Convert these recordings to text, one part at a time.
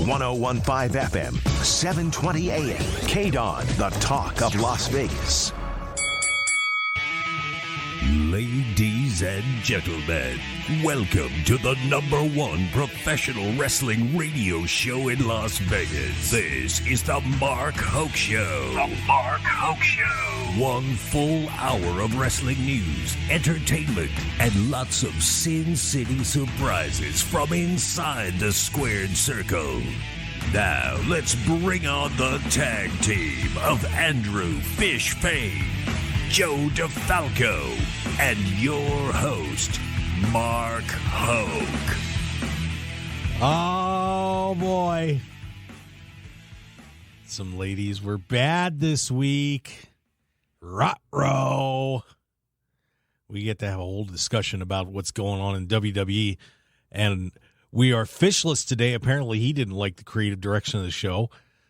1015 FM, 720 AM. KDON, the talk of Las Vegas. Ladies and gentlemen, welcome to the #1 professional wrestling radio show in Las Vegas. This is the Mark Hoke Show. The Mark Hoke Show. 1 full hour of wrestling news, entertainment, and lots of Sin City surprises from inside the squared circle. Now, let's bring on the tag team of Andrew Fish Fane, Joe DeFalco, and your host, Mark Hoke. Oh, boy. Some ladies were bad this week. Ruh-roh. We get to have a whole discussion about what's going on in WWE, and we are fishless today. Apparently, he didn't like the creative direction of the show,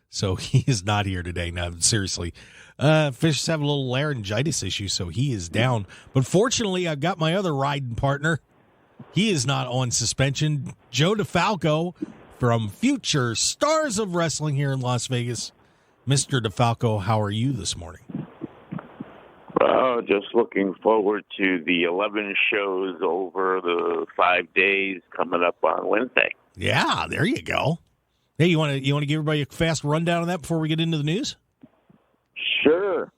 so he is not here today. Now, seriously. Fish is having a little laryngitis issue, so he is down. But fortunately, I've got my other riding partner. He is not on suspension. Joe DeFalco from Future Stars of Wrestling here in Las Vegas. Mr. DeFalco, how are you this morning? Just looking forward to the 11 shows over the 5 days coming up on Wednesday. Yeah, there you go. Hey, you want to give everybody a fast rundown of that before we get into the news? Sure.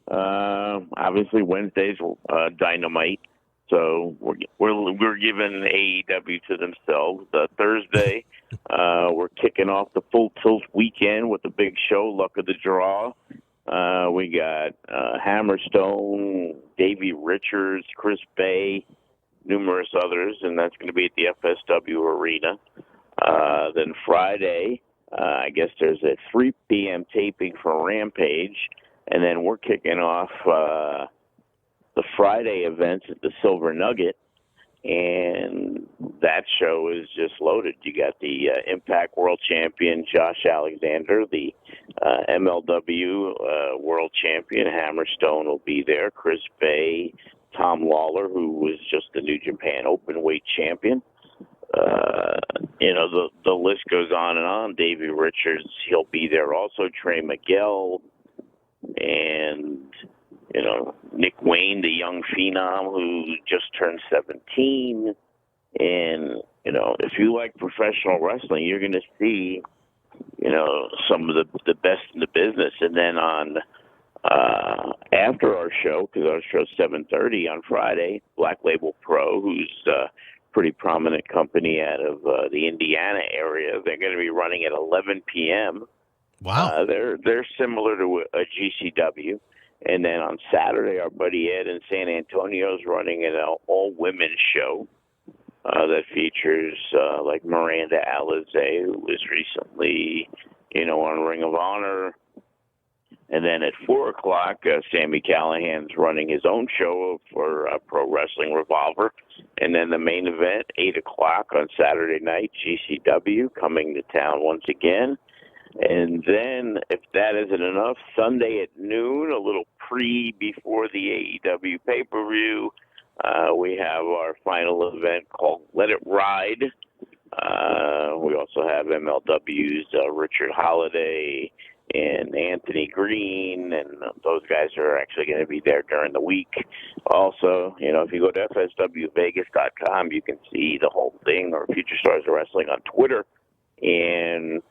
Obviously, Wednesday's Dynamite, so we're giving AEW to themselves. Thursday, we're kicking off the Full Tilt weekend with the big show, Luck of the Draw. We got Hammerstone, Davey Richards, Chris Bay, numerous others, and that's going to be at the FSW Arena. Then Friday, I guess there's a 3 p.m. taping for Rampage, and then we're kicking off the Friday events at the Silver Nugget, and that show is just loaded. You got the Impact World Champion Josh Alexander, the MLW World Champion Hammerstone will be there, Chris Bay, Tom Lawler, who was just the New Japan Openweight Champion. The list goes on and on. Davey Richards, he'll be there also. Trey Miguel and, Nick Wayne, the young phenom who just turned 17. And, if you like professional wrestling, you're going to see, some of the best in the business. And then on after our show, because our show's 7:30 on Friday, Black Label Pro, who's pretty prominent company out of the Indiana area. They're going to be running at 11 p.m. Wow. They're similar to a GCW. And then on Saturday, our buddy Ed in San Antonio is running an all-women's show that features like Miranda Alizé, who was recently, on Ring of Honor. And then at 4 o'clock, Sami Callihan's running his own show for Pro Wrestling Revolver. And then the main event, 8 o'clock on Saturday night, GCW coming to town once again. And then, if that isn't enough, Sunday at noon, a little before the AEW pay-per-view, we have our final event called Let It Ride. We also have MLW's Richard Holiday and Anthony Green, and those guys are actually going to be there during the week. Also, if you go to FSWVegas.com, you can see the whole thing, or Future Stars of Wrestling on Twitter. And,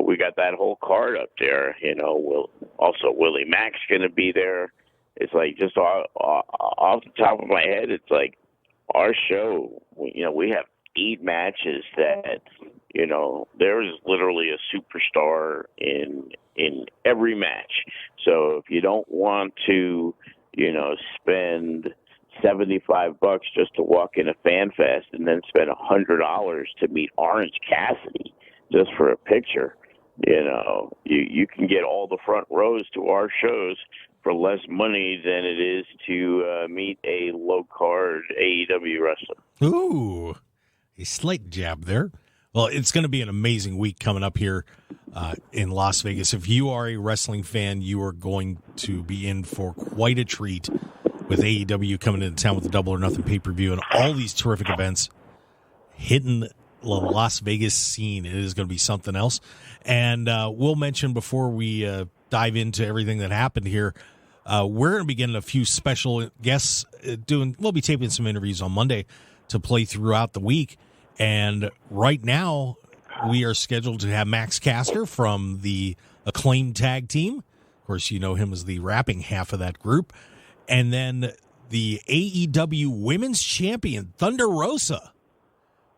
we got that whole card up there. Also Willie Mack's going to be there. It's like, just off the top of my head, it's like our show, we have 8 matches that, there is literally a superstar in every match. So if you don't want to, spend $75 just to walk in a fan fest and then spend $100 to meet Orange Cassidy just for a picture, you can get all the front rows to our shows for less money than it is to meet a low-card AEW wrestler. Ooh, a slight jab there. Well, it's going to be an amazing week coming up here in Las Vegas. If you are a wrestling fan, you are going to be in for quite a treat with AEW coming into town with the Double or Nothing pay-per-view and all these terrific events hitting Las Vegas scene. It is going to be something else. And we'll mention before we dive into everything that happened here, we're going to be getting a few special guests we'll be taping some interviews on Monday to play throughout the week. And right now we are scheduled to have Max Caster from the Acclaimed Tag Team. Of course, you know him as the rapping half of that group. And then the AEW Women's Champion, Thunder Rosa.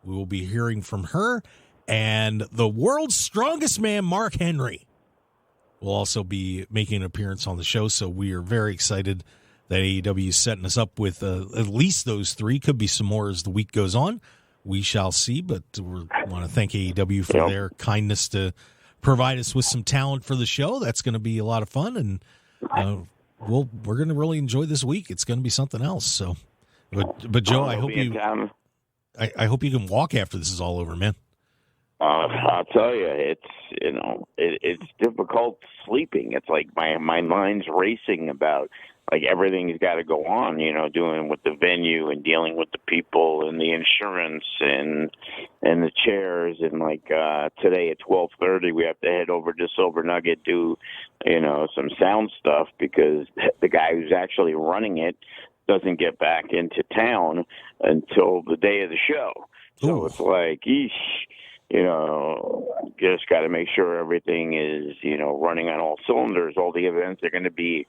We will be hearing from her. And the world's strongest man, Mark Henry, will also be making an appearance on the show. So we are very excited that AEW is setting us up with at least those three. Could be some more as the week goes on. We shall see. But we want to thank AEW for their kindness to provide us with some talent for the show. That's going to be a lot of fun. And we're going to really enjoy this week. It's going to be something else. So, but Joe, I hope you can walk after this is all over, man. I'll tell you, it's difficult sleeping. It's like my mind's racing about like everything's got to go on, doing with the venue and dealing with the people and the insurance and the chairs and like today at 12:30 we have to head over to Silver Nugget, do some sound stuff because the guy who's actually running it doesn't get back into town until the day of the show. So It's like, just got to make sure everything is, running on all cylinders. All the events are going to be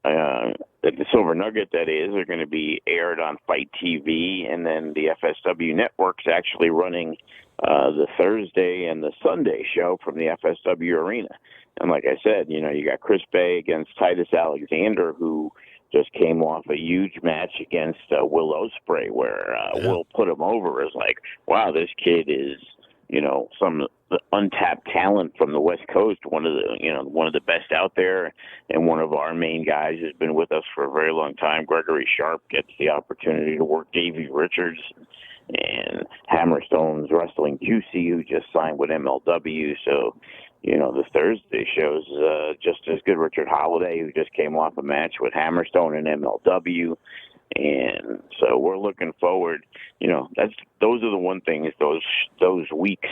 at the Silver Nugget, that is, are going to be aired on Fight TV, and then the FSW Network's actually running the Thursday and the Sunday show from the FSW Arena. And like I said, you got Chris Bay against Titus Alexander, who just came off a huge match against Will Ospreay, where Will put him over as like, wow, this kid is, some untapped talent from the West Coast, one of the best out there, and one of our main guys who's been with us for a very long time. Gregory Sharp gets the opportunity to work Davey Richards and Hammerstone's Wrestling QC, who just signed with MLW. So, the Thursday show's just as good. Richard Holiday, who just came off a match with Hammerstone and MLW. And so we're looking forward, those are the one thing is those weeks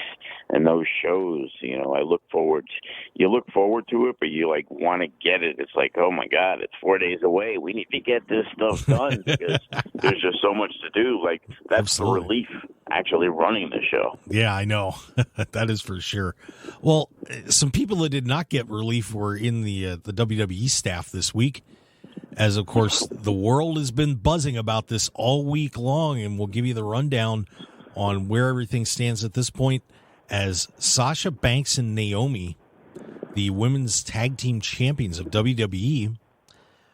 and those shows, I look forward to it, but you like want to get it. It's like, oh my God, it's 4 days away. We need to get this stuff done because there's just so much to do. Like that's the relief actually running the show. Yeah, I know. That is for sure. Well, some people that did not get relief were in the WWE staff this week. As, of course, the world has been buzzing about this all week long, and we'll give you the rundown on where everything stands at this point as Sasha Banks and Naomi, the women's tag team champions of WWE,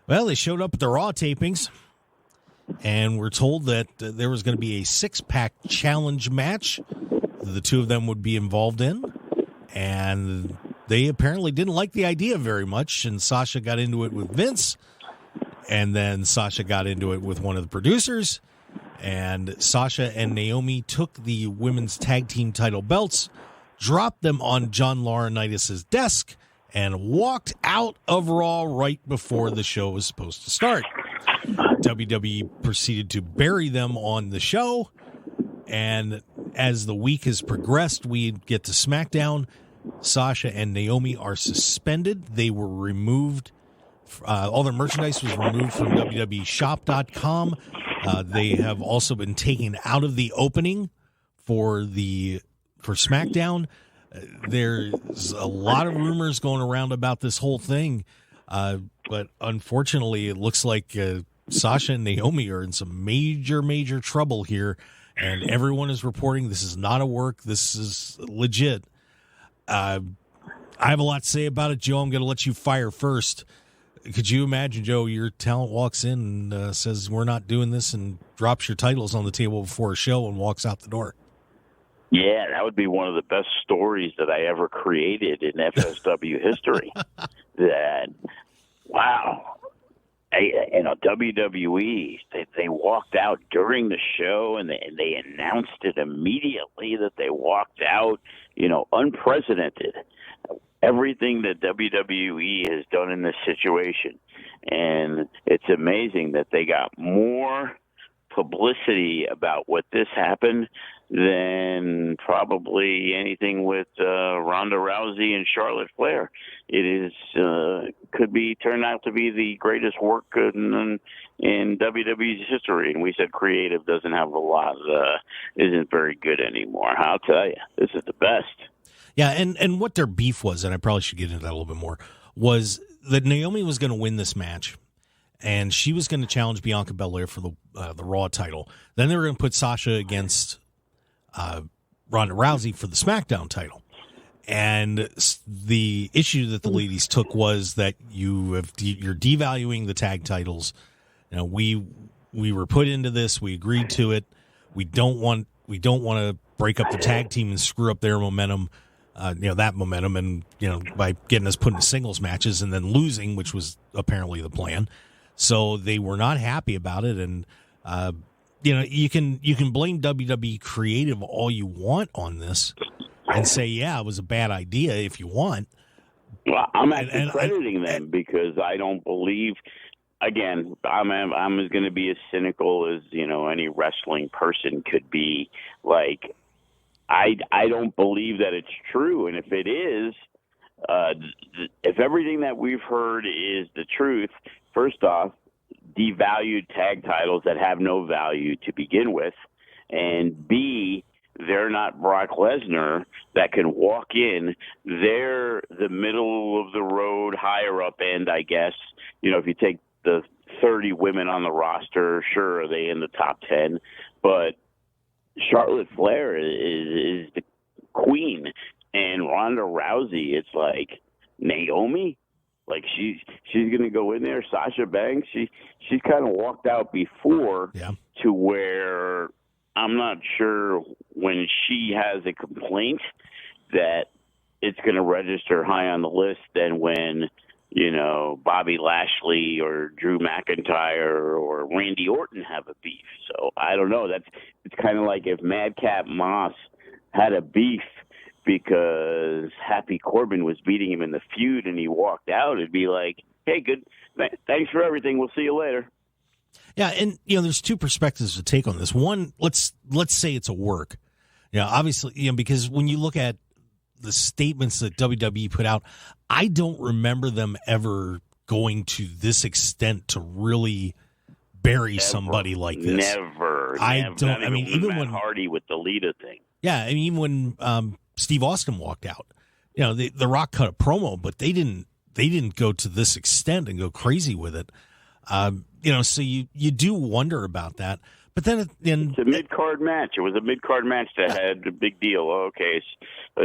well, they showed up at the Raw tapings, and we're told that there was going to be a six-pack challenge match the two of them would be involved in, and they apparently didn't like the idea very much, and Sasha got into it with Vince. And then Sasha got into it with one of the producers, and Sasha and Naomi took the women's tag team title belts, dropped them on John Laurinaitis' desk, and walked out of Raw right before the show was supposed to start. WWE proceeded to bury them on the show, and as the week has progressed, we get to SmackDown. Sasha and Naomi are suspended. They were removed. All their merchandise was removed from WWEshop.com. They have also been taken out of the opening for SmackDown. There's a lot of rumors going around about this whole thing, but unfortunately, it looks like Sasha and Naomi are in some major, major trouble here, and everyone is reporting this is not a work. This is legit. I have a lot to say about it, Joe. I'm going to let you fire first. Could you imagine, Joe, your talent walks in and says, we're not doing this, and drops your titles on the table before a show and walks out the door? Yeah, that would be one of the best stories that I ever created in FSW history. That, wow. WWE, they walked out during the show, and they announced it immediately that they walked out, unprecedented. Everything that WWE has done in this situation. And it's amazing that they got more publicity about what this happened than probably anything with Ronda Rousey and Charlotte Flair. It is could be turn out to be the greatest work in WWE's history. And we said creative doesn't have a lot, isn't very good anymore. I'll tell you, this is the best. Yeah, and what their beef was, and I probably should get into that a little bit more, was that Naomi was going to win this match, and she was going to challenge Bianca Belair for the Raw title. Then they were going to put Sasha against Ronda Rousey for the SmackDown title. And the issue that the ladies took was that you're devaluing the tag titles. You know, we were put into this. We agreed to it. We don't want to break up the tag team and screw up their momentum. That momentum, and by getting us put into singles matches and then losing, which was apparently the plan. So they were not happy about it, and you can blame WWE creative all you want on this, and say it was a bad idea if you want. Well, I'm actually crediting them because I don't believe. Again, I'm going to be as cynical as any wrestling person could be. Like, I don't believe that it's true, and if it is, if everything that we've heard is the truth, first off, devalued tag titles that have no value to begin with, and B, they're not Brock Lesnar that can walk in. They're the middle of the road, higher up end, I guess. If you take the 30 women on the roster, sure, are they in the top 10? But Charlotte Flair is the queen, and Ronda Rousey, it's like Naomi. Like she's going to go in there. Sasha Banks, she's kind of walked out before to where I'm not sure when she has a complaint that it's going to register high on the list than when Bobby Lashley or Drew McIntyre or Randy Orton have a beef. So I don't know. It's kind of like if Madcap Moss had a beef because Happy Corbin was beating him in the feud and he walked out. It'd be like, hey, good, thanks for everything. We'll see you later. Yeah, and there's two perspectives to take on this. One, let's say it's a work. Obviously, because when you look at the statements that WWE put out, I don't remember them ever going to this extent to really bury somebody like this. Never. I mean, even Matt when Hardy with the Lita thing. Yeah, I mean, even when Steve Austin walked out, the Rock cut a promo, but they didn't go to this extent and go crazy with it. So you do wonder about that. But then it's a mid-card match. It was a mid-card match that had a big deal. Okay,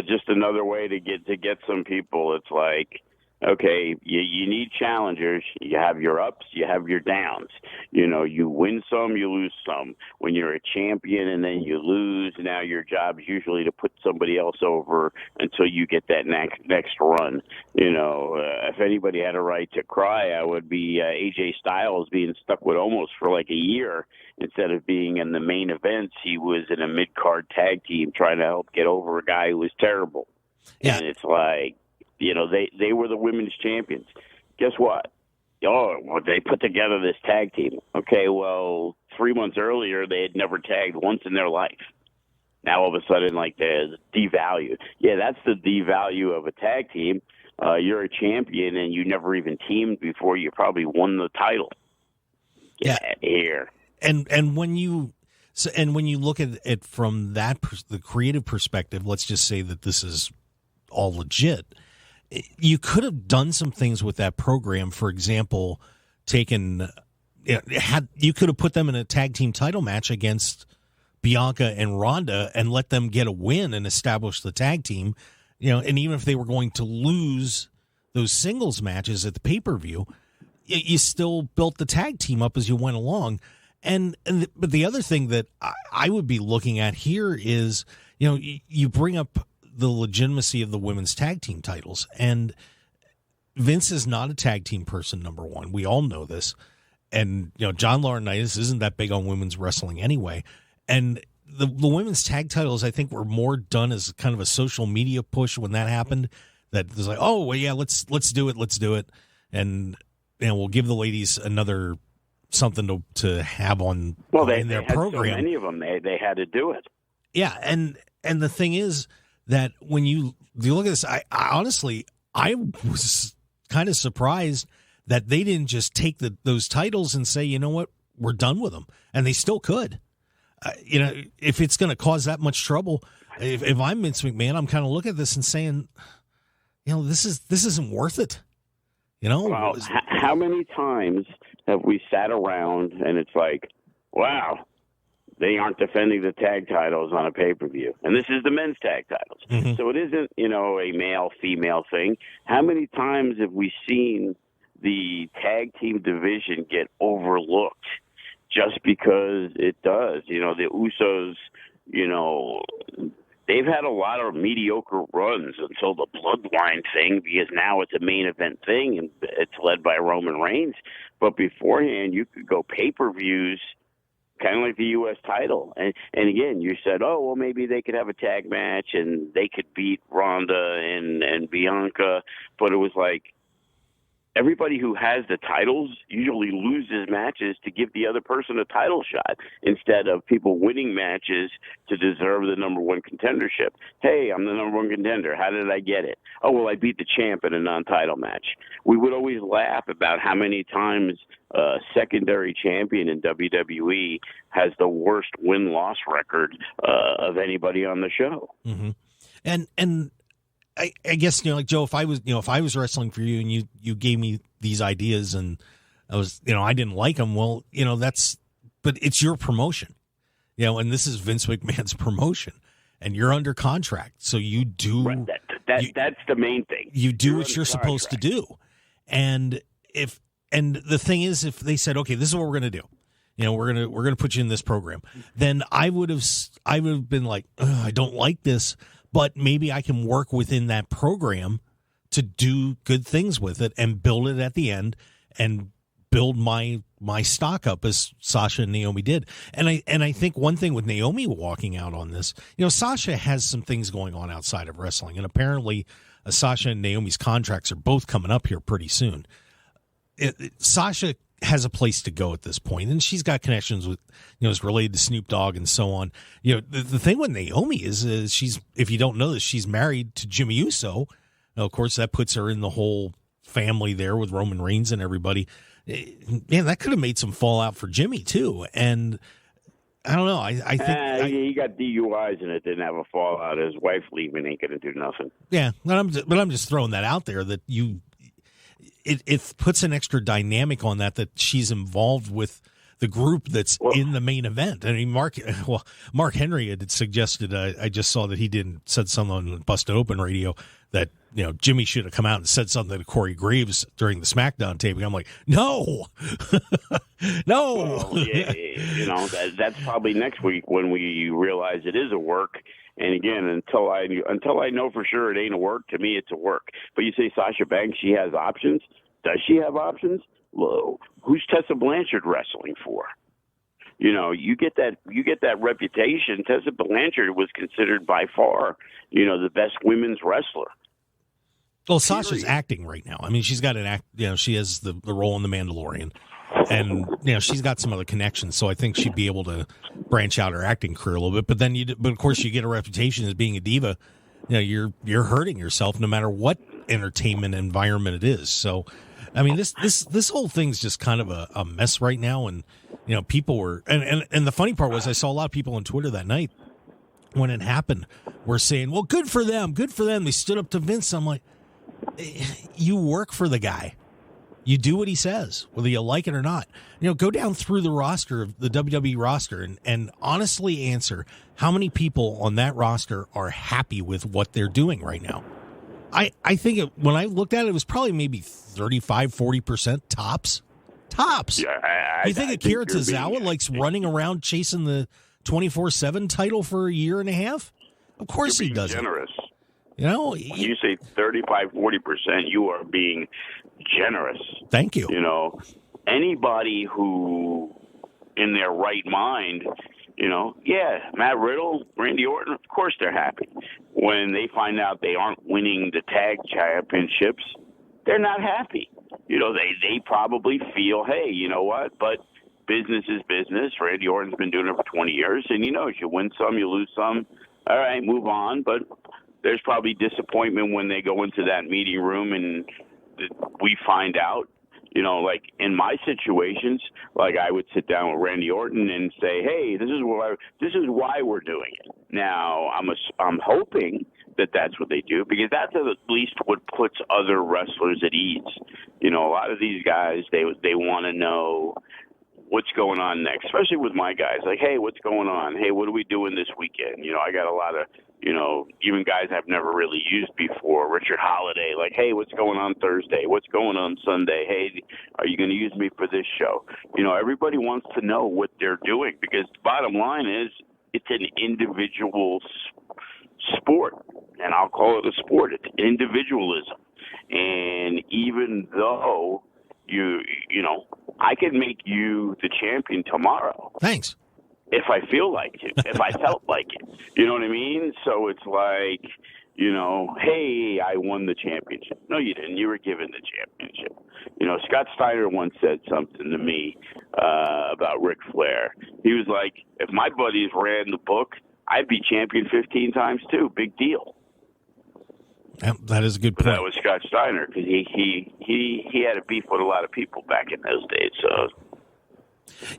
just another way to get some people. It's like, okay, you need challengers. You have your ups, you have your downs. You win some, you lose some. When you're a champion and then you lose, now your job is usually to put somebody else over until you get that next run. If anybody had a right to cry, I would be AJ Styles being stuck with Omos for like a year. Instead of being in the main events, he was in a mid-card tag team trying to help get over a guy who was terrible. Yeah. And it's like, they were the women's champions. Guess what? They put together this tag team. Okay, well, 3 months earlier, they had never tagged once in their life. Now, all of a sudden, like, they're devalued. Yeah, that's the devalue of a tag team. You're a champion, and you never even teamed before you probably won the title. Get out of here. And when you look at it from the creative perspective, let's just say that this is all legit. You could have done some things with that program. For example, you could have put them in a tag team title match against Bianca and Ronda and let them get a win and establish the tag team. And even if they were going to lose those singles matches at the pay-per-view, you still built the tag team up as you went along. But the other thing that I would be looking at here is, you bring up the legitimacy of the women's tag team titles, and Vince is not a tag team person, number one. We all know this. And, John Laurinaitis isn't that big on women's wrestling anyway. And the women's tag titles, I think, were more done as kind of a social media push when that happened. That was like, oh, well, yeah, let's do it. And, we'll give the ladies another something to have on in their program. So many of them, they had to do it. Yeah, and the thing is that when you look at this, I honestly, I was kind of surprised that they didn't just take those titles and say, you know what, we're done with them, and they still could. If it's going to cause that much trouble, if I'm Vince McMahon, I'm kind of looking at this and saying, this isn't worth it. Well, how many times have we sat around and it's like, wow, they aren't defending the tag titles on a pay-per-view. And this is the men's tag titles. Mm-hmm. So it isn't, a male-female thing. How many times have we seen the tag team division get overlooked just because it does? The Usos, they've had a lot of mediocre runs until the Bloodline thing, because now it's a main event thing and it's led by Roman Reigns. But beforehand, you could go pay-per-views, kind of like the U.S. title. And again, you said, oh, well, maybe they could have a tag match and they could beat Ronda and Bianca. But it was like, everybody who has the titles usually loses matches to give the other person a title shot instead of people winning matches to deserve the number one contendership. Hey, I'm the number one contender. How did I get it? Oh, well, I beat the champ in a non-title match. We would always laugh about how many times a secondary champion in WWE has the worst win-loss record of anybody on the show. Mm-hmm. And I guess, like Joe, if I was wrestling for you and you gave me these ideas and I was, I didn't like them, well, but it's your promotion, and this is Vince McMahon's promotion and you're under contract. So you do, right, that's the main thing. You do what you're supposed to do. And the thing is, if they said, okay, this is what we're going to do, we're going to put you in this program, then I would have been like, I don't like this, but maybe I can work within that program to do good things with it and build it at the end and build my stock up as Sasha and Naomi did. And I think one thing with Naomi walking out on this, Sasha has some things going on outside of wrestling, and apparently Sasha and Naomi's contracts are both coming up here pretty soon. Sasha has a place to go at this point, and she's got connections with, is related to Snoop Dogg and so on. The thing with Naomi is she's, if you don't know this, she's married to Jimmy Uso. Now, of course, that puts her in the whole family there with Roman Reigns and everybody. Man, that could have made some fallout for Jimmy too. And I don't know. I think he got DUIs and it didn't have a fallout. His wife leaving ain't gonna do nothing. Yeah, but I'm just throwing that out there that it puts an extra dynamic on that she's involved with the group that's in the main event. I mean, Mark Henry had suggested, I just saw that he said something on Busted Open Radio that, Jimmy should have come out and said something to Corey Graves during the SmackDown taping. I'm like, no, no. Well, yeah, that's probably next week when we realize it is a work. And again, until I know for sure it ain't a work, to me it's a work. But you say Sasha Banks, she has options. Does she have options? Well, who's Tessa Blanchard wrestling for? You get that reputation. Tessa Blanchard was considered by far, the best women's wrestler. Well, Sasha's acting right now. I mean, she's got an act. She has the role in The Mandalorian, and she's got some other connections. So I think she'd be able to branch out her acting career a little bit. But then, but of course, you get a reputation as being a diva. You're hurting yourself no matter what entertainment environment it is. So, I mean, this whole thing's just kind of a mess right now. And people were and the funny part was I saw a lot of people on Twitter that night when it happened were saying, "Well, good for them, good for them." They stood up to Vince. I'm like, you work for the guy. You do what he says, whether you like it or not. Go down through the roster of the WWE roster and honestly answer how many people on that roster are happy with what they're doing right now. I think when I looked at it, it was probably maybe 35, 40% tops. Yeah, you think Akira Tozawa likes running around chasing the 24/7 title for a year and a half? Of course he doesn't. Generous. When you say 35, 40%, you are being generous. Thank you. Anybody who in their right mind, Matt Riddle, Randy Orton, of course they're happy. When they find out they aren't winning the tag championships, they're not happy. They probably feel, hey, you know what? But business is business. Randy Orton's been doing it for 20 years, and he knows you win some, you lose some. All right, move on. But there's probably disappointment when they go into that meeting room and we find out. You know, like in my situations, like I would sit down with Randy Orton and say, "Hey, this is why we're doing it." Now, I'm hoping that that's what they do, because that's at least what puts other wrestlers at ease. You know, a lot of these guys, they want to know what's going on next, especially with my guys. Like, hey, what's going on? Hey, what are we doing this weekend? You know, I got a lot of, you know, even guys I've never really used before. Richard Holiday, like, hey, what's going on Thursday? What's going on Sunday? Hey, are you going to use me for this show? You know, everybody wants to know what they're doing, because the bottom line is it's an individual sport, and I'll call it a sport. It's individualism. And even though you know, I could make you the champion tomorrow. Thanks. If I feel like it, if I felt like it. You know what I mean? So it's like, you know, hey, I won the championship. No, you didn't. You were given the championship. You know, Scott Steiner once said something to me about Ric Flair. He was like, if my buddies ran the book, I'd be champion 15 times too. Big deal. That is a good point. That was Scott Steiner, because he had a beef with a lot of people back in those days. So,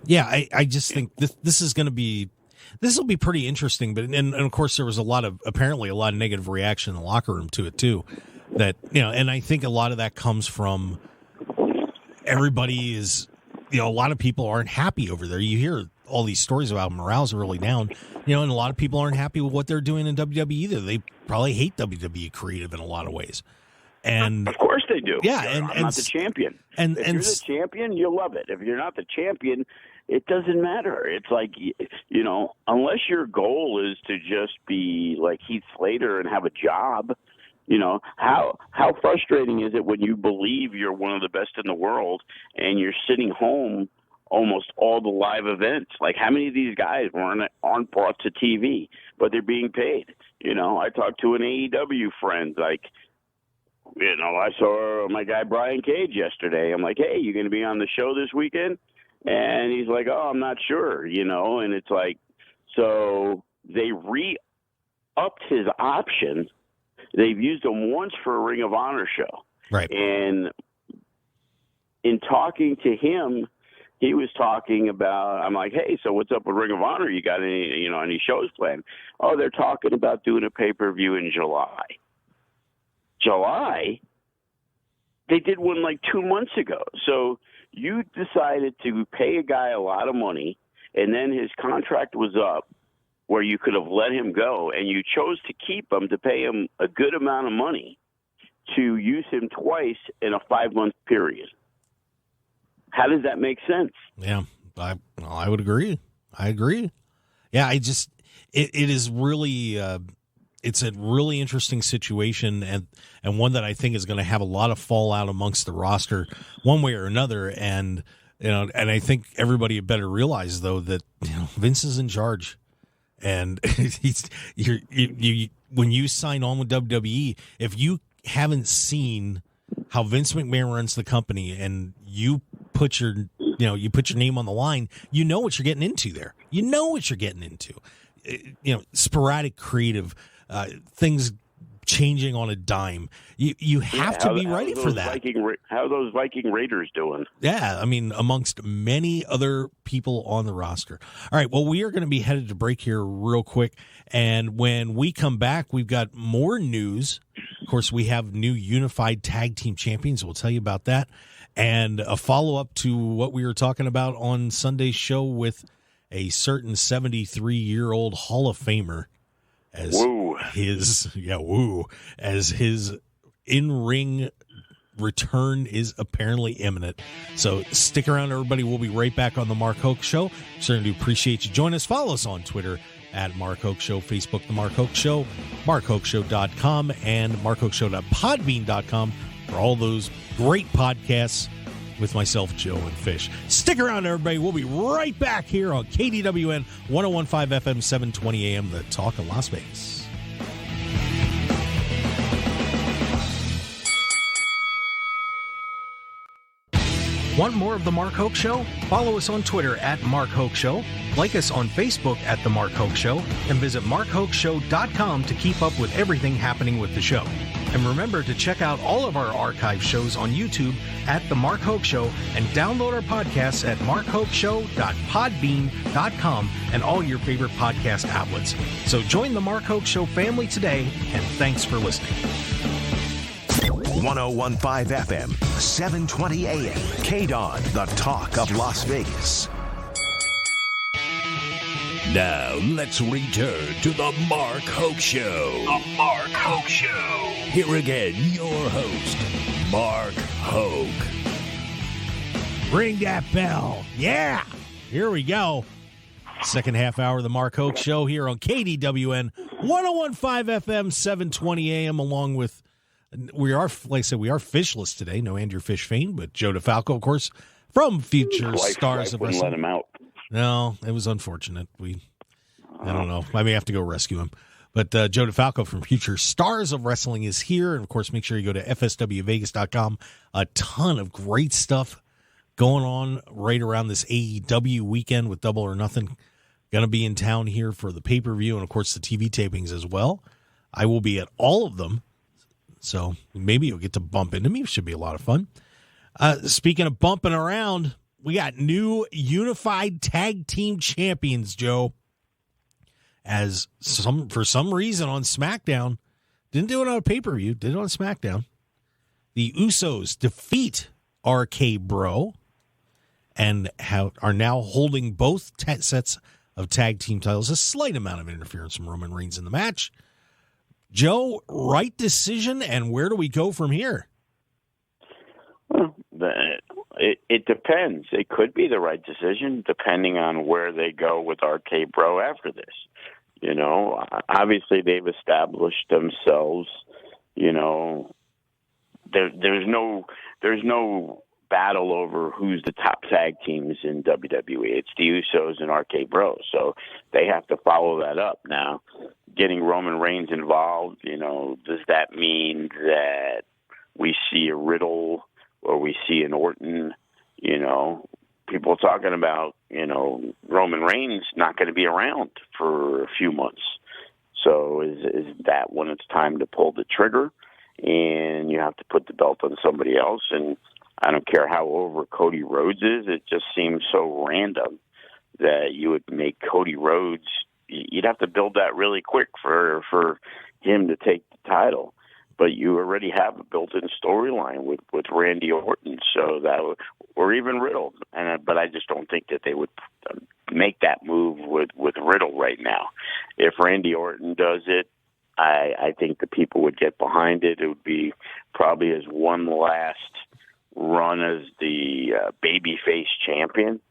yeah, I just think this will be pretty interesting. But and of course there was apparently a lot of negative reaction in the locker room to it too. That, you know, and I think a lot of that comes from everybody is, you know, a lot of people aren't happy over there. You hear all these stories about morale's really down, you know, and a lot of people aren't happy with what they're doing in WWE either. They probably hate WWE creative in a lot of ways. And of course they do. Yeah, I'm not the champion. And if you're the champion, you'll love it. If you're not the champion, it doesn't matter. It's like, you know, unless your goal is to just be like Heath Slater and have a job, you know, how frustrating is it when you believe you're one of the best in the world and you're sitting home almost all the live events? Like, how many of these guys aren't brought to TV, but they're being paid? You know, I talked to an AEW friend, like, you know, I saw my guy Brian Cage yesterday. I'm like, hey, you going to be on the show this weekend? And he's like, oh, I'm not sure, you know. And it's like, so they re-upped his option. They've used him once for a Ring of Honor show. Right. And in talking to him, he was talking about, I'm like, hey, so what's up with Ring of Honor? You got any shows planned? Oh, they're talking about doing a pay-per-view in July. July? They did one like 2 months ago. So you decided to pay a guy a lot of money, and then his contract was up where you could have let him go, and you chose to keep him, to pay him a good amount of money to use him twice in a 5-month period. How does that make sense? Yeah, I would agree. I agree. Yeah, it is really, it's a really interesting situation, and one that I think is going to have a lot of fallout amongst the roster one way or another. And, you know, and I think everybody had better realize, though, that, you know, Vince is in charge. And when you sign on with WWE, if you haven't seen how Vince McMahon runs the company and you put your name on the line, you know what you're getting into there. You know what you're getting into. You know, sporadic creative things changing on a dime. You have to be ready for that. How are those Viking Raiders doing? Yeah, I mean, amongst many other people on the roster. All right, well, we are going to be headed to break here real quick, and when we come back, we've got more news. Of course, we have new unified tag team champions. We'll tell you about that, and a follow-up to what we were talking about on Sunday's show with a certain 73-year-old Hall of Famer as his in-ring return is apparently imminent. So stick around, everybody. We'll be right back on the Mark Hoke Show. Certainly appreciate you joining us. Follow us on Twitter at Mark Hoke Show, Facebook, The Mark Hoke Show, markhokeshow.com, and markhokeshow.podbean.com for all those great podcasts with myself, Joe, and Fish. Stick around, everybody. We'll be right back here on KDWN 101.5 FM, 720 AM, the Talk of Las Vegas. Want more of The Mark Hoke Show? Follow us on Twitter at Mark Hoke Show, like us on Facebook at The Mark Hoke Show, and visit markhokeshow.com to keep up with everything happening with the show. And remember to check out all of our archive shows on YouTube at The Mark Hoke Show and download our podcasts at markhokeshow.podbean.com and all your favorite podcast outlets. So join The Mark Hoke Show family today, and thanks for listening. 101.5 FM, 720 AM, KDON, the talk of Las Vegas. Now, let's return to the Mark Hoke Show. The Mark Hoke Show. Here again, your host, Mark Hoke. Ring that bell. Yeah. Here we go. Second half hour of the Mark Hoke Show here on KDWN 101.5 FM, 720 AM, along with, we are, like I said, we are fishless today. No Andrew Fish Fane, but Joe DeFalco, of course, from Future Stars of Wrestling. Let him out. No, it was unfortunate. I don't know. I may have to go rescue him. But Joe DeFalco from Future Stars of Wrestling is here. And, of course, make sure you go to fswvegas.com. A ton of great stuff going on right around this AEW weekend with Double or Nothing. Going to be in town here for the pay-per-view and, of course, the TV tapings as well. I will be at all of them. So maybe you'll get to bump into me. It should be a lot of fun. Speaking of bumping around, we got new unified tag team champions, Joe. As for some reason on SmackDown, didn't do it on a pay-per-view, did it on SmackDown. The Usos defeat RK Bro and are now holding both sets of tag team titles. A slight amount of interference from Roman Reigns in the match. Joe, right decision, and where do we go from here? Well, it depends. It could be the right decision depending on where they go with RK Bro after this. You know, obviously they've established themselves. You know, there's no battle over who's the top tag teams in WWE. It's the Usos and RK Bro, so they have to follow that up. Now, getting Roman Reigns involved, you know, does that mean that we see a Riddle or we see an Orton? You know, people talking about, you know, Roman Reigns not going to be around for a few months. So is that when it's time to pull the trigger and you have to put the belt on somebody else? And I don't care how over Cody Rhodes is. It just seems so random that you would make Cody Rhodes. You'd have to build that really quick for him to take the title. But you already have a built-in storyline with Randy Orton, so that or even Riddle. But I just don't think that they would make that move with Riddle right now. If Randy Orton does it, I think the people would get behind it. It would be probably as one last run as the babyface champion.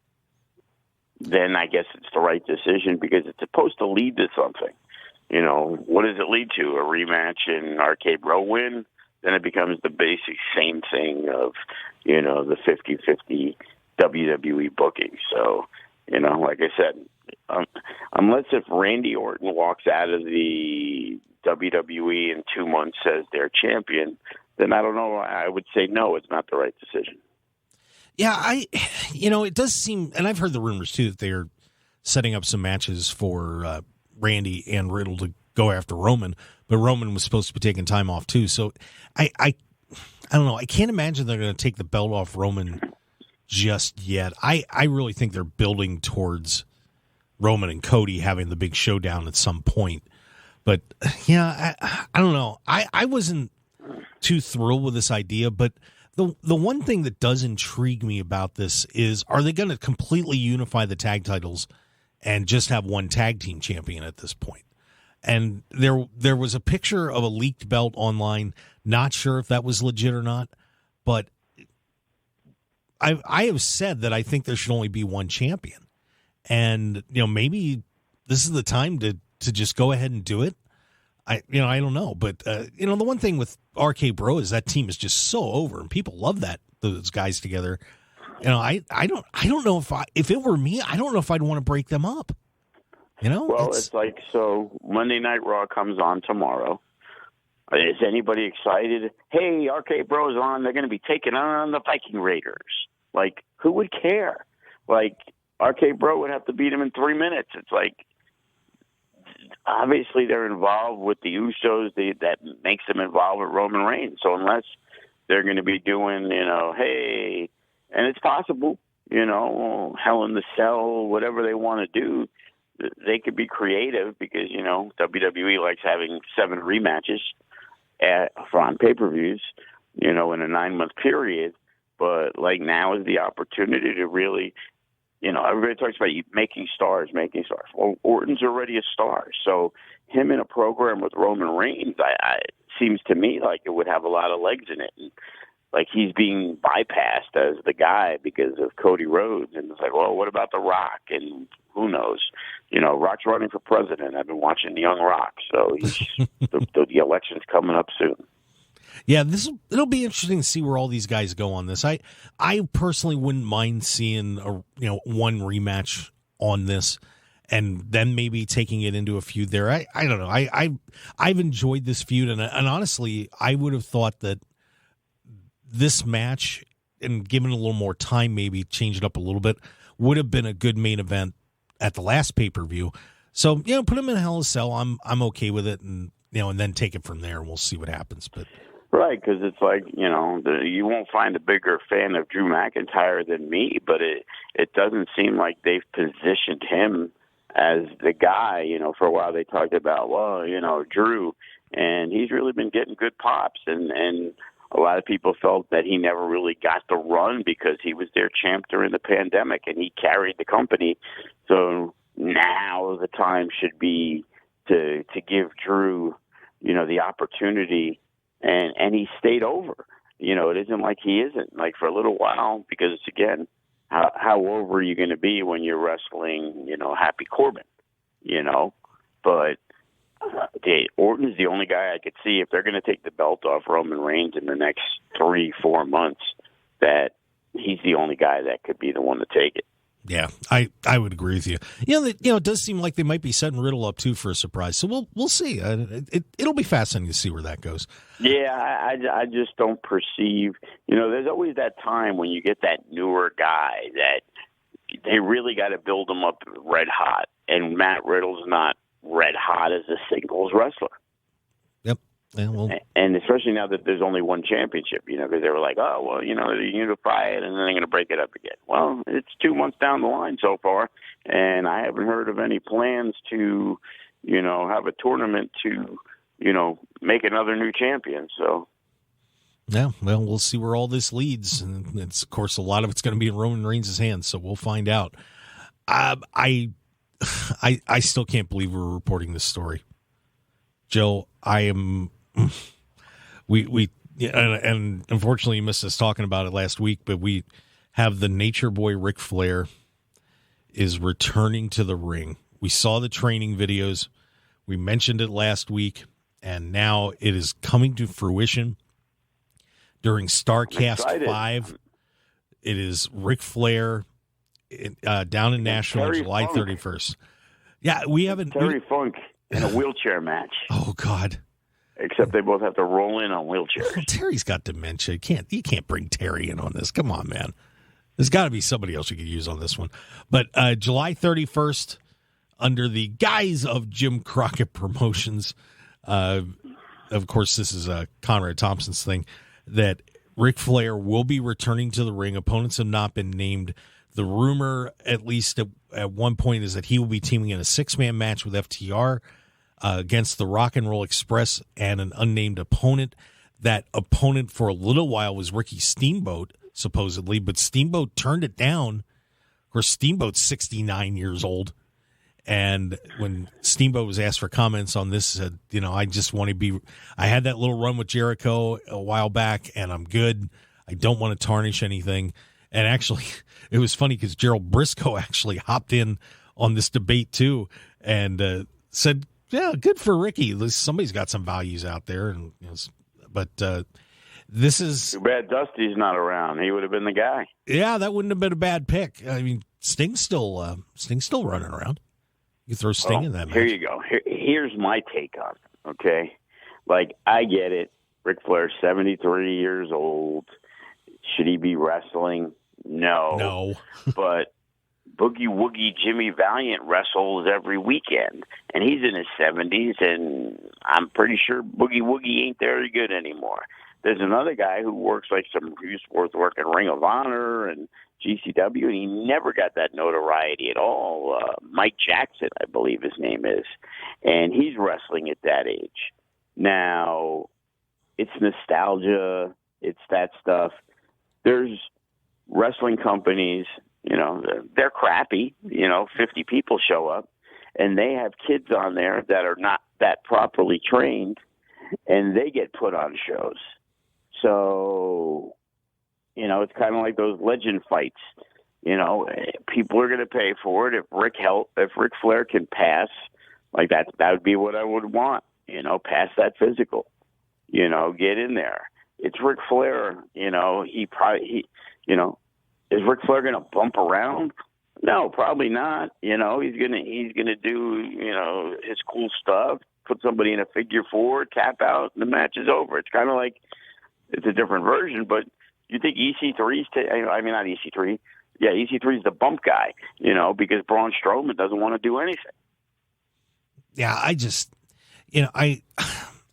Then I guess it's the right decision because it's supposed to lead to something. You know, what does it lead to? A rematch and RK Bro win? Then it becomes the basic same thing of, you know, the 50-50 WWE booking. So, you know, like I said, unless if Randy Orton walks out of the WWE in 2 months as their champion, then I don't know. I would say no, it's not the right decision. Yeah, it does seem, and I've heard the rumors too that they're setting up some matches for Randy and Riddle to go after Roman, but Roman was supposed to be taking time off too. So I don't know. I can't imagine they're going to take the belt off Roman just yet. I really think they're building towards Roman and Cody having the big showdown at some point. But yeah, I don't know. I wasn't too thrilled with this idea, but the one thing that does intrigue me about this is, are they going to completely unify the tag titles and just have one tag team champion at this point? And there was a picture of a leaked belt online. Not sure if that was legit or not, but I have said that I think there should only be one champion. And, you know, maybe this is the time to just go ahead and do it. I don't know. But, the one thing with RK Bro is that team is just so over, and people love those guys together. You know, I don't know if it were me, I don't know if I'd want to break them up. You know? Well, it's like, so Monday Night Raw comes on tomorrow. Is anybody excited? Hey, RK Bro's on. They're going to be taking on the Viking Raiders. Like, who would care? Like, RK Bro would have to beat him in 3 minutes. It's like, obviously they're involved with the Usos. That makes them involved with Roman Reigns. So unless they're going to be doing, hey, and it's possible, Hell in the Cell, whatever they want to do, they could be creative because, WWE likes having 7 rematches on pay-per-views, in a 9-month period. But, like, now is the opportunity to really, everybody talks about making stars. Well, Orton's already a star. So him in a program with Roman Reigns, it seems to me like it would have a lot of legs in it. And, like, he's being bypassed as the guy because of Cody Rhodes. And it's like, well, what about The Rock? And who knows? Rock's running for president. I've been watching the Young Rock. So the election's coming up soon. Yeah, it'll be interesting to see where all these guys go on this. I personally wouldn't mind seeing one rematch on this, and then maybe taking it into a feud there. I don't know. I've enjoyed this feud, and honestly, I would have thought that this match, and given a little more time, maybe change it up a little bit, would have been a good main event at the last pay-per-view. So put him in Hell in a Cell. I'm okay with it, and and then take it from there, and we'll see what happens. But. Right, because it's like, you won't find a bigger fan of Drew McIntyre than me, but it doesn't seem like they've positioned him as the guy. For a while they talked about, Drew, and he's really been getting good pops, and a lot of people felt that he never really got the run because he was their champ during the pandemic, and he carried the company. So now the time should be to give Drew, the opportunity. And he stayed over. It isn't like he isn't. Like, for a little while, because, again, how over are you going to be when you're wrestling, Happy Corbin? But Orton's the only guy I could see, if they're going to take the belt off Roman Reigns in the next 3-4 months, that he's the only guy that could be the one to take it. Yeah, I would agree with you. It does seem like they might be setting Riddle up too for a surprise. So we'll see. It'll be fascinating to see where that goes. Yeah, I just don't perceive. There's always that time when you get that newer guy that they really got to build him up red hot, and Matt Riddle's not red hot as a singles wrestler. Yep. Yeah, well, and especially now that there's only one championship, because they were like, oh, well, they unify it and then they're going to break it up again. Well, it's 2 months down the line so far, and I haven't heard of any plans to, have a tournament to, make another new champion. So, yeah, well, we'll see where all this leads, and it's, of course, a lot of it's going to be in Roman Reigns' hands, so we'll find out. I still can't believe we're reporting this story, Joe. I am. And unfortunately you missed us talking about it last week, but we have the Nature Boy Ric Flair is returning to the ring. We saw the training videos. We mentioned it last week, and now it is coming to fruition during StarCast 5. It is Ric Flair down in Nashville on July 31st. Yeah, we haven't. Terry Funk in a wheelchair match. Oh, God. Except they both have to roll in on wheelchairs. Well, Terry's got dementia. You can't bring Terry in on this. Come on, man. There's got to be somebody else you could use on this one. But July 31st, under the guise of Jim Crockett Promotions, of course, this is Conrad Thompson's thing, that Ric Flair will be returning to the ring. Opponents have not been named. The rumor, at least at one point, is that he will be teaming in a 6-man match with FTR against the Rock and Roll Express and an unnamed opponent. That opponent for a little while was Ricky Steamboat, supposedly, but Steamboat turned it down. Of course, Steamboat's 69 years old. And when Steamboat was asked for comments on this, said, I just want to be, I had that little run with Jericho a while back, and I'm good. I don't want to tarnish anything. And actually, it was funny because Gerald Briscoe actually hopped in on this debate too and said, yeah, good for Ricky. At least somebody's got some values out there. And but this is too bad Dusty's not around. He would have been the guy. Yeah, that wouldn't have been a bad pick. I mean, Sting's still running around. You throw Sting in that match. Here you go. Here's my take on it, okay? Like, I get it. Ric Flair's 73 years old. Should he be wrestling? No. But Boogie Woogie Jimmy Valiant wrestles every weekend, and he's in his 70s, and I'm pretty sure Boogie Woogie ain't very good anymore. There's another guy who works like he used to work in Ring of Honor and GCW, and he never got that notoriety at all. Mike Jackson, I believe his name is, and he's wrestling at that age. Now, it's nostalgia, it's that stuff. There's wrestling companies, they're crappy. 50 people show up, and they have kids on there that are not that properly trained, and they get put on shows. So, it's kind of like those legend fights. People are going to pay for it. If Ric Flair can pass, like that would be what I would want. Pass that physical. Get in there. It's Ric Flair. Is Ric Flair going to bump around? No, probably not. He's gonna do his cool stuff. Put somebody in a figure four, tap out, and the match is over. It's kind of like it's a different version, but you think EC3's not EC3. Yeah, EC3 is the bump guy. Because Braun Strowman doesn't want to do anything. Yeah, I just, I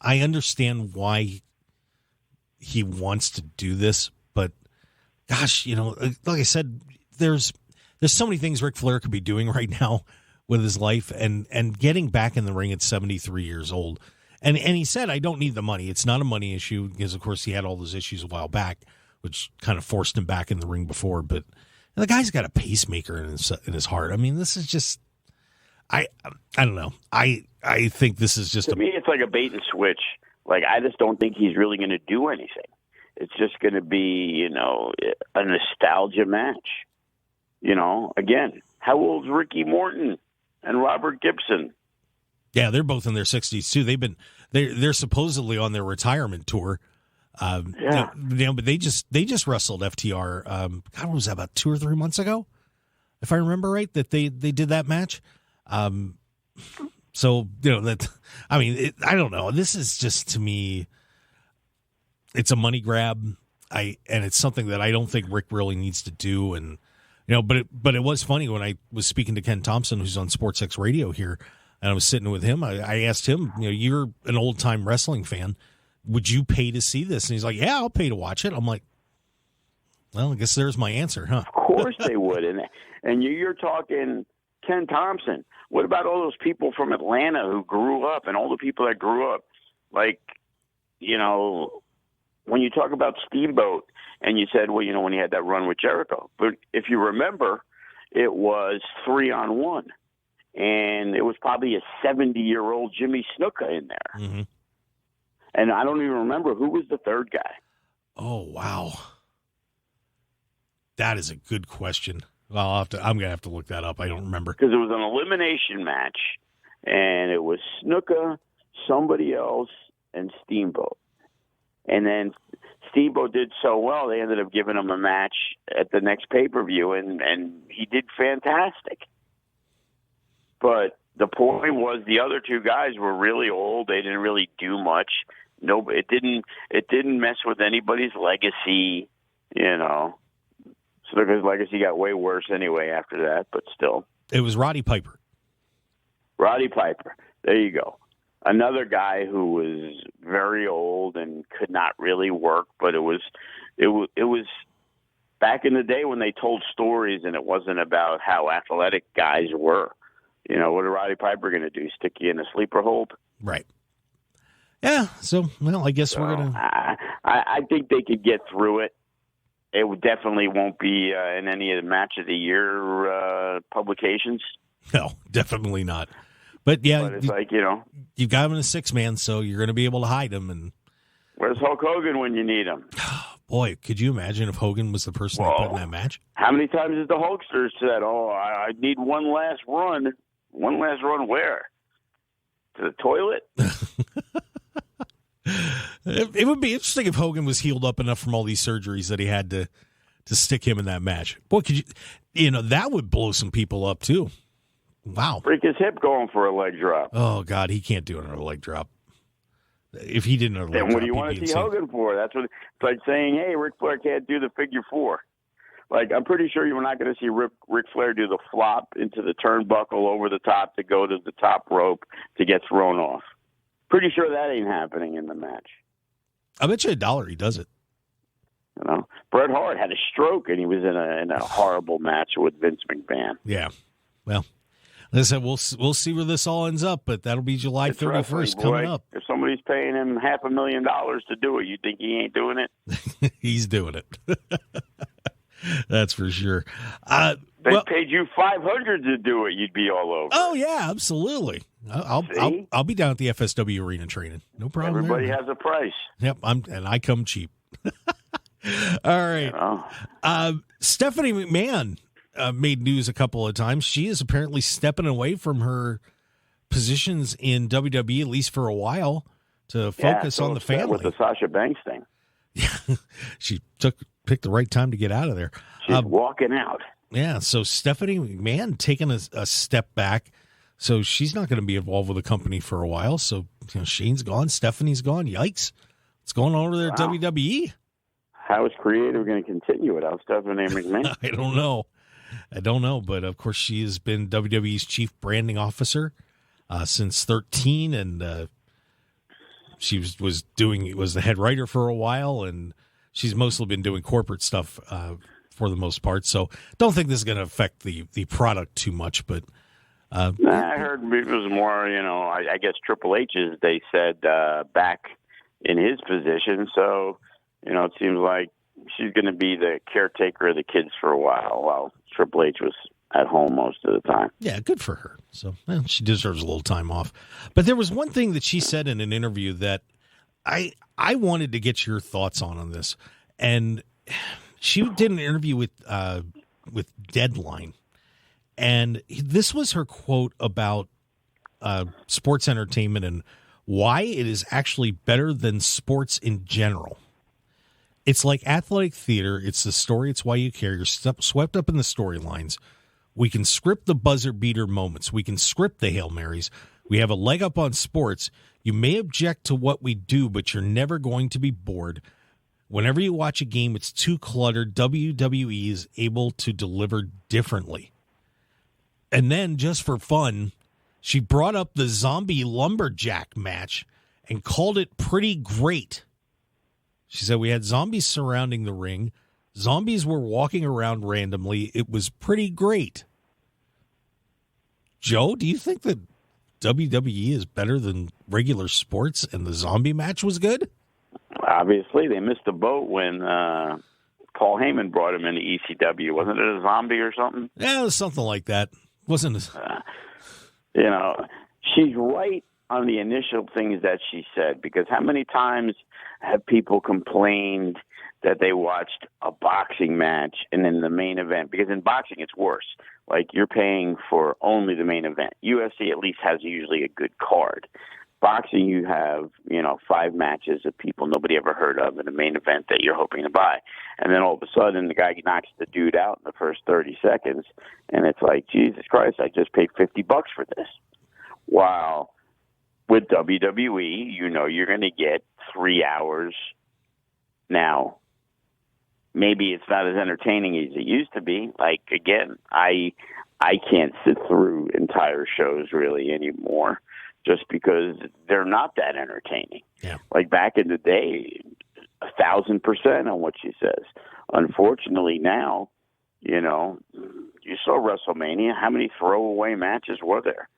understand why he wants to do this, but gosh, like I said, there's so many things Ric Flair could be doing right now with his life, and getting back in the ring at 73 years old. And he said, I don't need the money. It's not a money issue, because of course he had all those issues a while back, which kind of forced him back in the ring before. But the guy's got a pacemaker in his heart. I mean, this is just, I don't know. I think this is just to me, it's like a bait and switch. Like, I just don't think he's really going to do anything. It's just going to be, a nostalgia match. Again, how old's Ricky Morton and Robert Gibson? Yeah, they're both in their 60s too. They're supposedly on their retirement tour. But they just wrestled FTR. God, what was that, about 2 or 3 months ago, if I remember right? That they did that match. So that, I mean, I don't know. This is just, to me, it's a money grab. And it's something that I don't think Rick really needs to do. And but it was funny when I was speaking to Ken Thompson, who's on SportsX Radio here, and I was sitting with him. I asked him, you're an old time wrestling fan. Would you pay to see this? And he's like, yeah, I'll pay to watch it. I'm like, well, I guess there's my answer, huh? Of course they would. And you're talking Ken Thompson. What about all those people from Atlanta who grew up, and all the people that grew up? Like, when you talk about Steamboat, and you said, well, when he had that run with Jericho. But if you remember, it was 3-on-1. And it was probably a 70-year-old Jimmy Snuka in there. Mm-hmm. And I don't even remember who was the third guy. Oh, wow. That is a good question. Well, I'm going to have to look that up. I don't remember. Because it was an elimination match, and it was Snuka, somebody else, and Steamboat. And then Steamboat did so well, they ended up giving him a match at the next pay-per-view, and he did fantastic. But the point was the other two guys were really old. They didn't really do much. No, it didn't mess with anybody's legacy, So his legacy got way worse anyway after that, but still. It was Roddy Piper. Roddy Piper. There you go. Another guy who was very old and could not really work, but it was back in the day when they told stories and it wasn't about how athletic guys were. What is Roddy Piper going to do? Stick you in a sleeper hold? Right. Yeah. So, well, I guess we're going to. I think they could get through it. It definitely won't be in any of the match of the year publications. No, definitely not. But yeah, but it's you've got him in a 6-man, so you're going to be able to hide him. And where's Hulk Hogan when you need him? Boy, could you imagine if Hogan was the person that put in that match? How many times has the Hulkster said, "Oh, I need one last run"? One last run where? To the toilet? It would be interesting if Hogan was healed up enough from all these surgeries that he had to stick him in that match. Boy, could that would blow some people up too. Wow. Break his hip going for a leg drop. Oh, God, he can't do another leg drop. If he didn't, then what do you want to see Hogan for? That's what it's like saying, hey, Ric Flair can't do the figure four. Like, I'm pretty sure you're not going to see Ric Flair do the flop into the turnbuckle over the top to go to the top rope to get thrown off. Pretty sure that ain't happening in the match. I bet you $1 he does it. You know, Bret Hart had a stroke and he was in a horrible match with Vince McMahon. Yeah. Well, listen, we'll see where this all ends up, but that'll be July 31st coming up. If somebody's paying him $500,000 to do it, you think he ain't doing it? He's doing it. That's for sure. They paid you $500 to do it, you'd be all over. Oh yeah, absolutely. I'll be down at the FSW arena training. No problem. Everybody there, has a price. Yep, and I come cheap. All right. Stephanie McMahon made news a couple of times. She is apparently stepping away from her positions in WWE, at least for a while, to focus on the family. With the Sasha Banks thing. Yeah, she picked the right time to get out of there. She's walking out. Yeah, so Stephanie McMahon taking a step back. So she's not going to be involved with the company for a while. So Shane's gone, Stephanie's gone. Yikes. What's going on over there at WWE? How is creative going to continue without Stephanie McMahon? I don't know. But, of course, she has been WWE's chief branding officer since 2013. And she was the head writer for a while. And she's mostly been doing corporate stuff for the most part. So don't think this is going to affect the product too much. But I heard it was more, I guess Triple H's, they said, back in his position. So, it seems like she's going to be the caretaker of the kids for a while Triple H was at home most of the time. Yeah, good for her. So she deserves a little time off. But there was one thing that she said in an interview that I wanted to get your thoughts on this. And she did an interview with Deadline. And this was her quote about sports entertainment and why it is actually better than sports in general. It's like athletic theater. It's the story. It's why you care. You're swept up in the storylines. We can script the buzzer beater moments. We can script the Hail Marys. We have a leg up on sports. You may object to what we do, but you're never going to be bored. Whenever you watch a game, it's too cluttered. WWE is able to deliver differently. And then, just for fun, she brought up the zombie lumberjack match and called it pretty great. She said we had zombies surrounding the ring. Zombies were walking around randomly. It was pretty great. Joe, do you think that WWE is better than regular sports and the zombie match was good? Obviously, they missed the boat when Paul Heyman brought him into ECW. Wasn't it a zombie or something? Yeah, it was something like that. Wasn't it? She's right on the initial things that she said, because how many times have people complained that they watched a boxing match and then the main event? Because in boxing, it's worse. Like, you're paying for only the main event. UFC at least has usually a good card. Boxing, you have, 5 matches of people nobody ever heard of in the main event that you're hoping to buy. And then all of a sudden, the guy knocks the dude out in the first 30 seconds. And it's like, Jesus Christ, I just paid $50 for this. Wow. With WWE, you're going to get 3 hours. Now, maybe it's not as entertaining as it used to be. Like, again, I can't sit through entire shows really anymore just because they're not that entertaining. Yeah. Like back in the day, 1,000% on what she says. Unfortunately now, you saw WrestleMania. How many throwaway matches were there?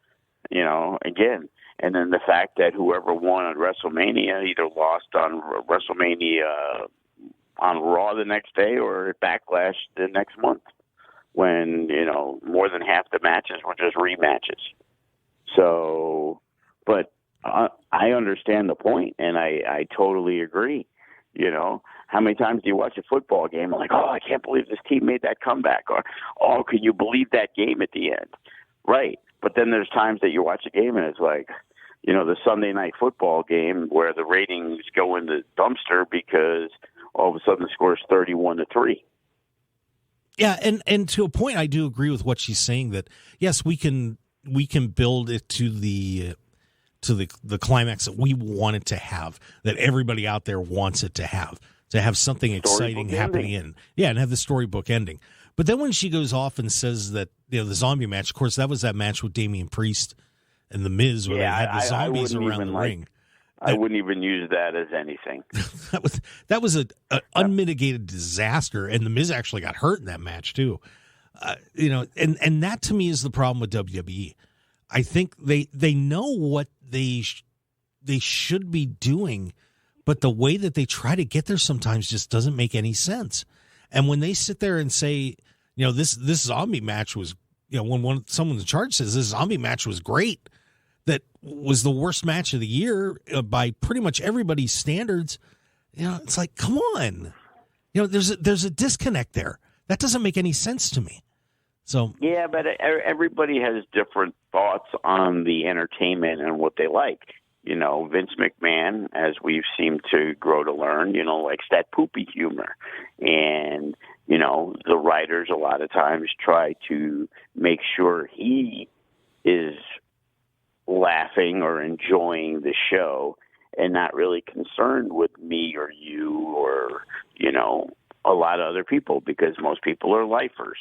Again, and then the fact that whoever won on WrestleMania either lost on WrestleMania on Raw the next day or Backlash the next month when, more than half the matches were just rematches. So, but I understand the point, and I totally agree. How many times do you watch a football game and like, oh, I can't believe this team made that comeback, or, oh, can you believe that game at the end? Right. But then there's times that you watch a game and it's like, the Sunday night football game where the ratings go in the dumpster because all of a sudden the score is 31-3. Yeah, and to a point, I do agree with what she's saying that yes, we can build it to the climax that we want it to have, that everybody out there wants it to have. to have something exciting happening and have the storybook ending. But then when she goes off and says that, the zombie match, of course, that was that match with Damian Priest and The Miz where they had the zombies around the ring. I wouldn't even use that as anything. that was an unmitigated disaster, and The Miz actually got hurt in that match too. And that to me is the problem with WWE. I think they know what they should be doing, but the way that they try to get there sometimes just doesn't make any sense. And when they sit there and say, this zombie match was, when someone in charge says this zombie match was great, that was the worst match of the year by pretty much everybody's standards, it's like, come on. There's a disconnect there. That doesn't make any sense to me. So yeah, but everybody has different thoughts on the entertainment and what they like. Vince McMahon, as we've seemed to grow to learn, likes that poopy humor. And, the writers a lot of times try to make sure he is laughing or enjoying the show and not really concerned with me or you or, a lot of other people, because most people are lifers.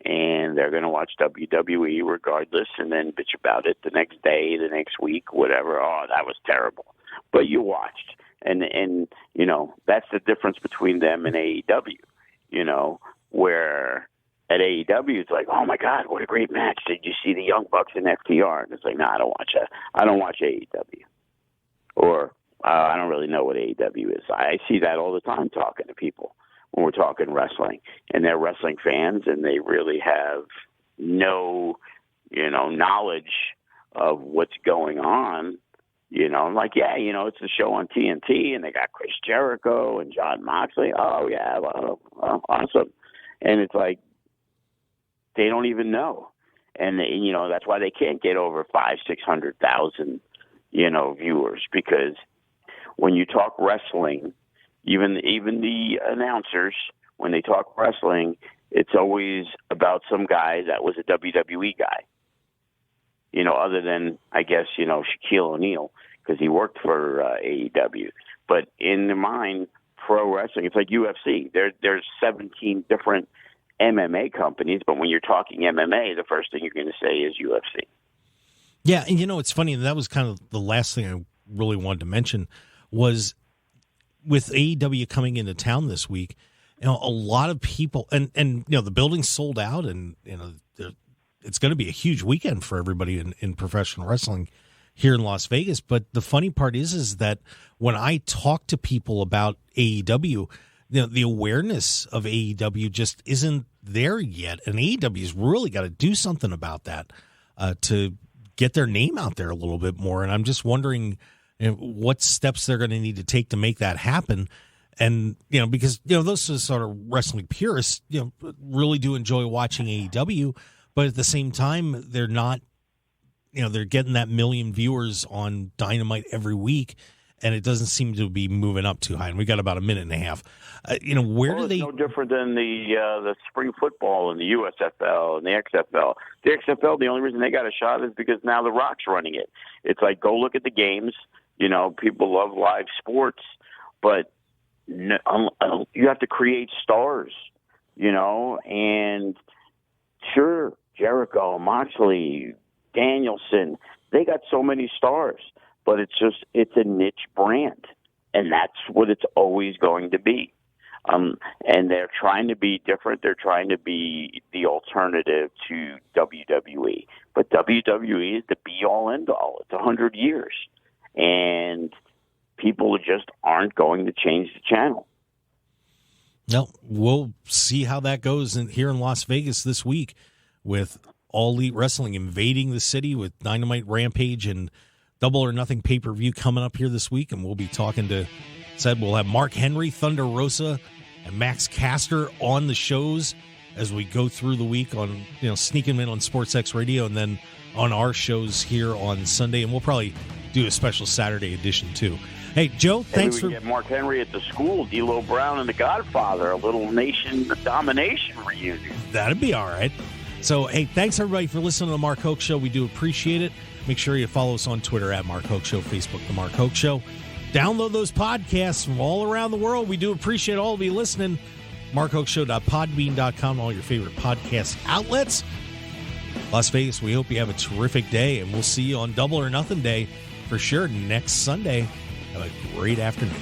And they're going to watch WWE regardless and then bitch about it the next day, the next week, whatever. Oh, that was terrible. But you watched. And that's the difference between them and AEW, where at AEW it's like, oh, my God, what a great match. Did you see the Young Bucks and FTR? And it's like, no, I don't watch that. I don't watch AEW. Or I don't really know what AEW is. I see that all the time talking to people when we're talking wrestling, and they're wrestling fans, and they really have no, knowledge of what's going on. Like, it's a show on TNT, and they got Chris Jericho and Jon Moxley. Oh yeah, well, awesome. And it's like they don't even know, and that's why they can't get over 500,000-600,000, viewers, because when you talk wrestling. Even the announcers, when they talk wrestling, it's always about some guy that was a WWE guy. Other than, I guess, Shaquille O'Neal, because he worked for AEW. But in their mind, pro wrestling, it's like UFC. There's 17 different MMA companies, but when you're talking MMA, the first thing you're going to say is UFC. Yeah, and it's funny, that was kind of the last thing I really wanted to mention was with AEW coming into town this week, a lot of people, and the building's sold out, and it's going to be a huge weekend for everybody in professional wrestling here in Las Vegas. But the funny part is that when I talk to people about AEW, the awareness of AEW just isn't there yet, and AEW's really got to do something about that to get their name out there a little bit more. And I'm just wondering what steps they're going to need to take to make that happen. And, because, those sort of wrestling purists, really do enjoy watching AEW, but at the same time, they're not, they're getting that million viewers on Dynamite every week, and it doesn't seem to be moving up too high. And we got about a minute and a half. Where do they? It's no different than the spring football and the USFL and the XFL. The XFL, the only reason they got a shot is because now The Rock's running it. It's like, go look at the games. People love live sports, but you have to create stars, and sure, Jericho, Moxley, Danielson, they got so many stars, but it's a niche brand, and that's what it's always going to be. And they're trying to be different. They're trying to be the alternative to WWE, but WWE is the be-all, end-all. It's 100 years. And people just aren't going to change the channel. No, we'll see how that goes here in Las Vegas this week with All Elite Wrestling invading the city with Dynamite, Rampage, and Double or Nothing pay-per-view coming up here this week. And we'll be talking we'll have Mark Henry, Thunder Rosa, and Max Caster on the shows as we go through the week on, sneaking them in on SportsX Radio and then on our shows here on Sunday. And we'll probably do a special Saturday edition too. Hey, Joe, thanks for get Mark Henry at the school, D'Lo Brown and the Godfather, a little nation domination reunion. That'd be all right. So, hey, thanks everybody for listening to the Mark Hoke Show. We do appreciate it. Make sure you follow us on Twitter at Mark Hoke Show, Facebook The Mark Hoke Show. Download those podcasts from all around the world. We do appreciate all of you listening. MarkHoaxShow.podbean.com, all your favorite podcast outlets. Las Vegas, we hope you have a terrific day, and we'll see you on Double or Nothing Day for sure next Sunday. Have a great afternoon.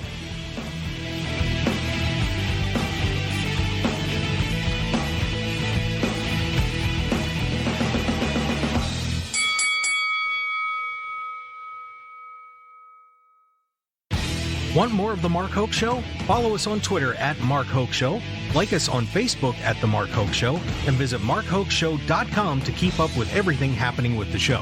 Want more of The Mark Hoax Show? Follow us on Twitter at Mark Hoax Show, like us on Facebook at The Mark Hoax Show, and visit MarkHoaxShow.com to keep up with everything happening with the show.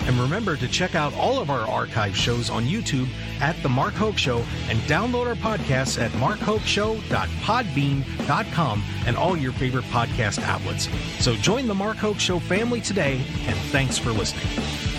And remember to check out all of our archive shows on YouTube at The Mark Hoax Show and download our podcasts at markhoaxshow.podbean.com and all your favorite podcast outlets. So join The Mark Hoax Show family today, and thanks for listening.